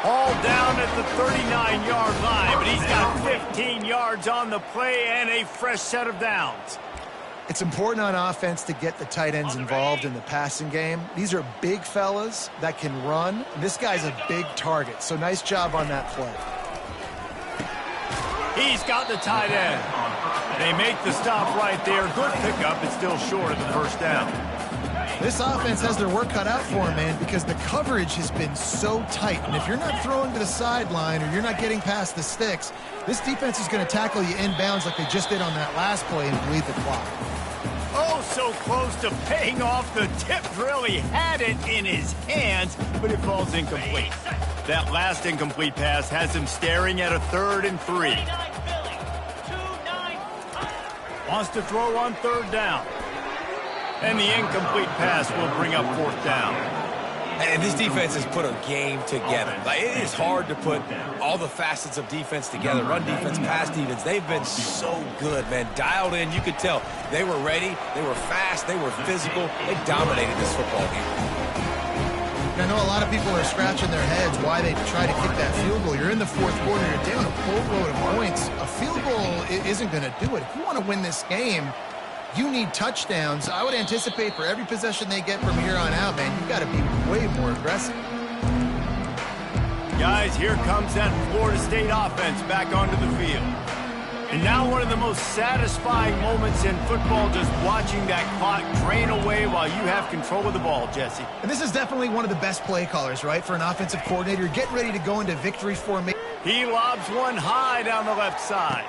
Speaker 2: All down at the 39-yard line, but he's got 15 yards on the play and a fresh set of downs.
Speaker 4: It's important on offense to get the tight ends involved in the passing game. These are big fellas that can run. This guy's a big target, so nice job on that play.
Speaker 2: He's got the tight end. They make the stop right there. Good pickup, but still short of the first down.
Speaker 4: This offense has their work cut out for them, man, because the coverage has been so tight. And if you're not throwing to the sideline or you're not getting past the sticks, this defense is going to tackle you inbounds like they just did on that last play and bleed the clock.
Speaker 2: Oh, so close to paying off the tip drill. He had it in his hands, but it falls incomplete. That last incomplete pass has him staring at a 3rd and 3. Wants to throw on 3rd down. And the incomplete pass will bring up 4th down.
Speaker 3: And this defense has put a game together. Like, it is hard to put all the facets of defense together. Run defense, pass defense. They've been so good, man. Dialed in, you could tell. They were ready. They were fast. They were physical. They dominated this football game.
Speaker 4: I know a lot of people are scratching their heads why they try to kick that field goal. You're in the 4th quarter. You're down a boatload of points. A field goal isn't going to do it. If you want to win this game, you need touchdowns. I would anticipate for every possession they get from here on out, man, you've got to be way more aggressive.
Speaker 2: Guys, here comes that Florida State offense back onto the field. And now one of the most satisfying moments in football, just watching that clock drain away while you have control of the ball, Jesse.
Speaker 4: And this is definitely one of the best play callers, right, for an offensive coordinator. Get ready to go into victory formation.
Speaker 2: He lobs one high down the left side.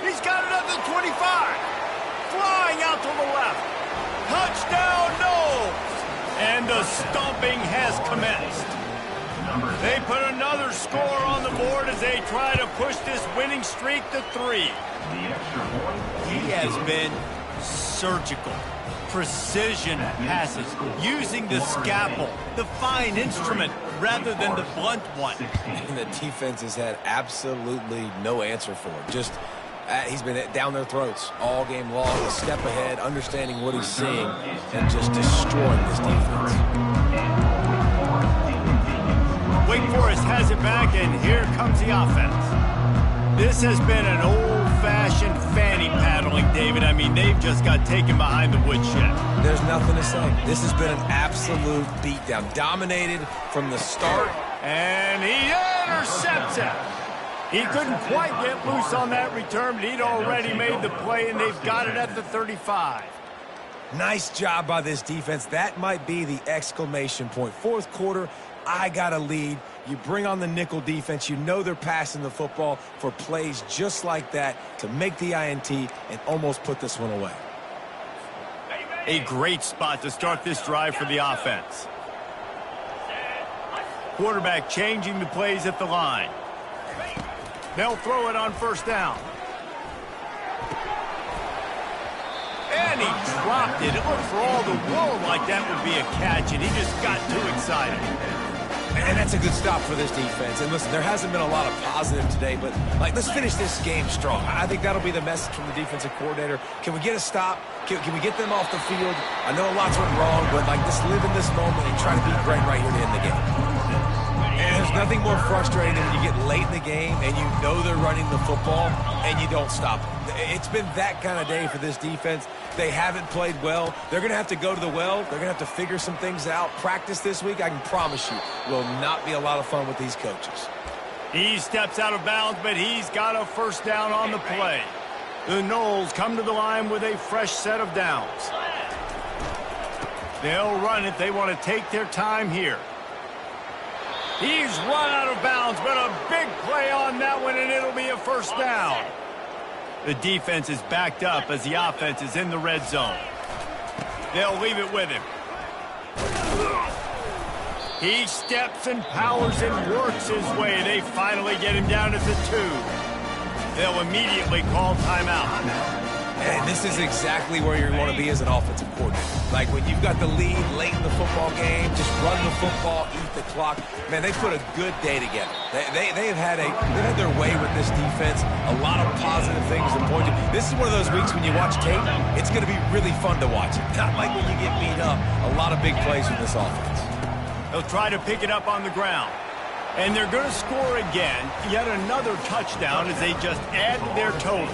Speaker 2: He's got it at the 25. Flying out to the left. Touchdown, no! And the stomping has commenced. They put another score on the board as they try to push this winning streak to 3. He has been surgical. Precision passes, using the scalpel, the fine instrument, rather than the blunt one.
Speaker 3: And the defense has had absolutely no answer for it. Just he's been down their throats all game long, a step ahead, understanding what he's seeing, and just destroying this defense.
Speaker 2: Wake Forest has it back, and here comes the offense. This has been an old-fashioned fanny paddling, David. I mean, they've just got taken behind the woodshed.
Speaker 3: There's nothing to say. This has been an absolute beatdown. Dominated from the start.
Speaker 2: And he intercepts it. He couldn't quite get loose on that return, but he'd already made the play, and they've got it at the 35.
Speaker 3: Nice job by this defense. That might be the exclamation point. 4th quarter, I got a lead. You bring on the nickel defense. You know they're passing the football for plays just like that to make the INT and almost put this one away.
Speaker 2: A great spot to start this drive for the offense. Quarterback changing the plays at the line. They'll throw it on first down. And he dropped it. It looked for all the world like that would be a catch, and he just got too excited.
Speaker 3: And that's a good stop for this defense. And listen, there hasn't been a lot of positive today, but let's finish this game strong. I think that'll be the message from the defensive coordinator. Can we get a stop? Can we get them off the field? I know lots went wrong, but let's live in this moment and try to be great right here to end the game.
Speaker 2: And as
Speaker 3: nothing more frustrating than when you get late in the game and you know they're running the football and you don't stop them. It's been that kind of day for this defense. They haven't played well. They're going to have to go to the well. They're going to have to figure some things out. Practice this week, I can promise you, will not be a lot of fun with these coaches.
Speaker 2: He steps out of bounds, but he's got a first down on the play. The Noles come to the line with a fresh set of downs. They'll run it. They want to take their time here. He's run out of bounds, but a big play on that one, and it'll be a first down. The defense is backed up as the offense is in the red zone. They'll leave it with him. He steps and powers and works his way. They finally get him down at the 2. They'll immediately call timeout.
Speaker 3: And this is exactly where you want to be as an offensive coordinator. Like when you've got the lead late in the football game, just run the football, eat the clock. Man, they put a good day together. They've had their way with this defense. A lot of positive things to point to. This is one of those weeks when you watch tape, it's going to be really fun to watch. Not like when you get beat up. A lot of big plays from this offense.
Speaker 2: They'll try to pick it up on the ground. And they're going to score again. Yet another touchdown as they just add to their total.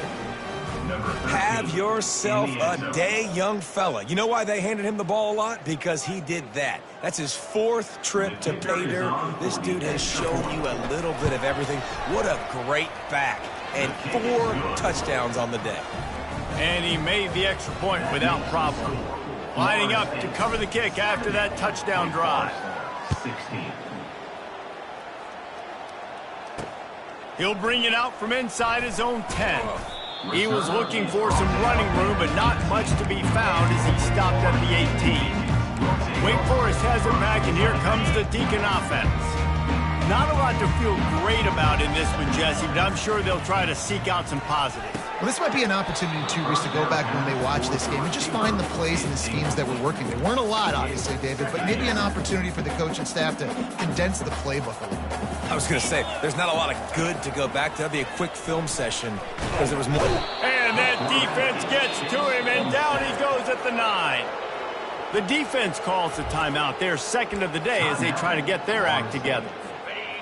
Speaker 3: Have yourself a day, young fella. You know why they handed him the ball a lot? Because he did that. That's his 4th trip to pay dirt. This dude has shown you a little bit of everything. What a great back. And 4 touchdowns on the day.
Speaker 2: And he made the extra point without problem. Lining up to cover the kick after that touchdown drive.
Speaker 6: 16.
Speaker 2: He'll bring it out from inside his own 10. He was looking for some running room, but not much to be found as he stopped at the 18. Wake Forest has it back, and here comes the Deacon offense. Not a lot to feel great about in this one, Jesse, but I'm sure they'll try to seek out some positives.
Speaker 4: Well, this might be an opportunity, too, Reese, to go back when they watch this game and just find the plays and the schemes that were working. There weren't a lot, obviously, David, but maybe an opportunity for the coach and staff to condense the playbook a little bit.
Speaker 3: I was going to say, there's not a lot of good to go back to. That'd be a quick film session because there was more.
Speaker 2: And that defense gets to him, and down he goes at the 9. The defense calls the timeout, their second of the day, as they try to get their act together.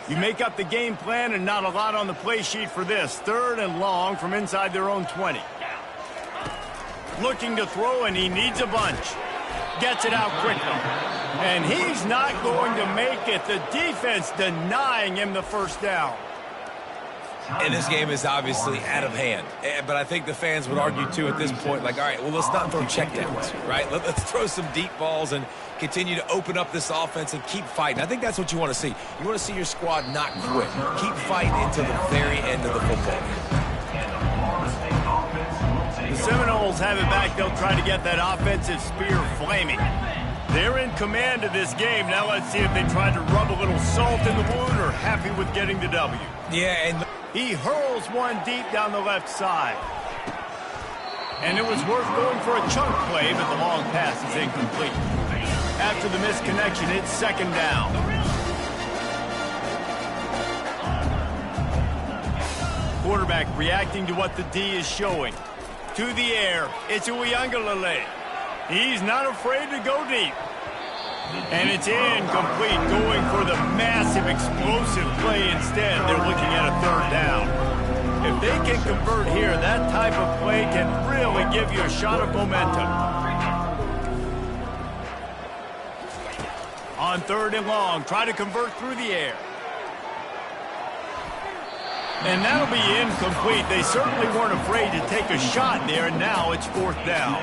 Speaker 2: You make up the game plan and not a lot on the play sheet for this. 3rd and long from inside their own 20. Looking to throw, and he needs a bunch. Gets it out quickly. And he's not going to make it. The defense denying him the first down.
Speaker 3: And this game is obviously out of hand. But I think the fans would argue, too, at this point, like, all right, well, let's not throw checkdowns, right? Let's throw some deep balls and continue to open up this offense and keep fighting. I think that's what you want to see. You want to see your squad not quit. Keep fighting until the very end of the football game.
Speaker 2: The Seminoles have it back. They'll try to get that offensive spear flaming. They're in command of this game. Now let's see if they try to rub a little salt in the wound or happy with getting the W.
Speaker 3: Yeah, and
Speaker 2: he hurls one deep down the left side. And it was worth going for a chunk play, but the long pass is incomplete. After the misconnection, it's 2nd down. Quarterback reacting to what the D is showing. To the air, it's Uyangalele. He's not afraid to go deep. And it's incomplete, going for the massive explosive play instead. They're looking at a 3rd down. If they can convert here, that type of play can really give you a shot of momentum. On 3rd and long, try to convert through the air. And that'll be incomplete. They certainly weren't afraid to take a shot there, and now it's 4th down.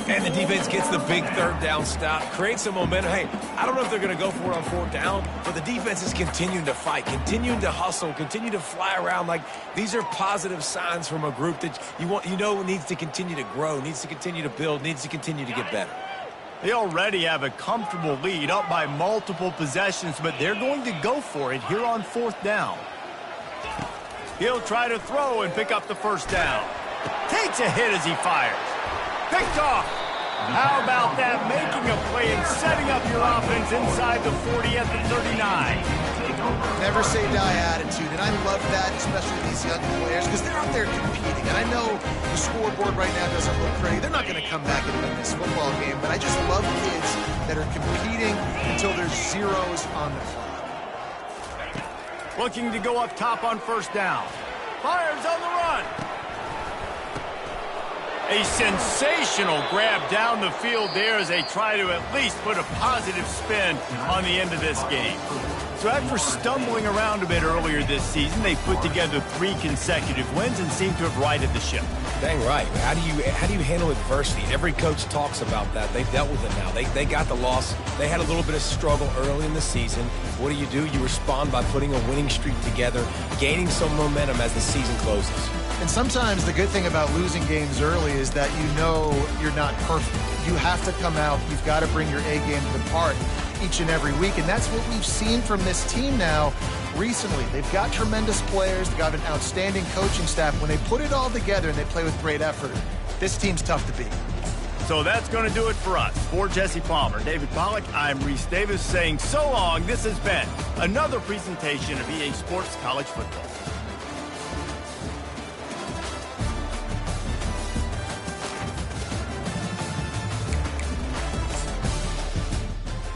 Speaker 3: And the defense gets the big 3rd down stop, creates some momentum. Hey, I don't know if they're going to go for it on 4th down, but the defense is continuing to fight, continuing to hustle, continue to fly around. Like, these are positive signs from a group that you know needs to continue to grow, needs to continue to build, needs to continue to get better.
Speaker 2: They already have a comfortable lead, up by multiple possessions, but they're going to go for it here on 4th down. He'll try to throw and pick up the first down. Takes a hit as he fires. Picked off. How about that? Making a play and setting up your offense inside the 40 at the 39.
Speaker 4: Never say die attitude, and I love that, especially these young players, because they're out there competing. And I know the scoreboard right now doesn't look pretty. They're not going to come back and win this football game, but I just love kids that are competing until there's zeros on the clock.
Speaker 2: Looking to go up top on first down. Fires on the run. A sensational grab down the field there as they try to at least put a positive spin on the end of this game. So after stumbling around a bit earlier this season, they put together 3 consecutive wins and seem to have righted the ship.
Speaker 3: Dang right. How do you handle adversity? Every coach talks about that. They've dealt with it now. They got the loss. They had a little bit of struggle early in the season. What do? You respond by putting a winning streak together, gaining some momentum as the season closes.
Speaker 4: And sometimes the good thing about losing games early is that you know you're not perfect. You have to come out. You've got to bring your A game to the park each and every week. And that's what we've seen from this team now recently. They've got tremendous players. They've got an outstanding coaching staff. When they put it all together and they play with great effort, this team's tough to beat.
Speaker 2: So that's going to do it for us. For Jesse Palmer, David Pollack, I'm Reese Davis saying so long. This has been another presentation of EA Sports College Football.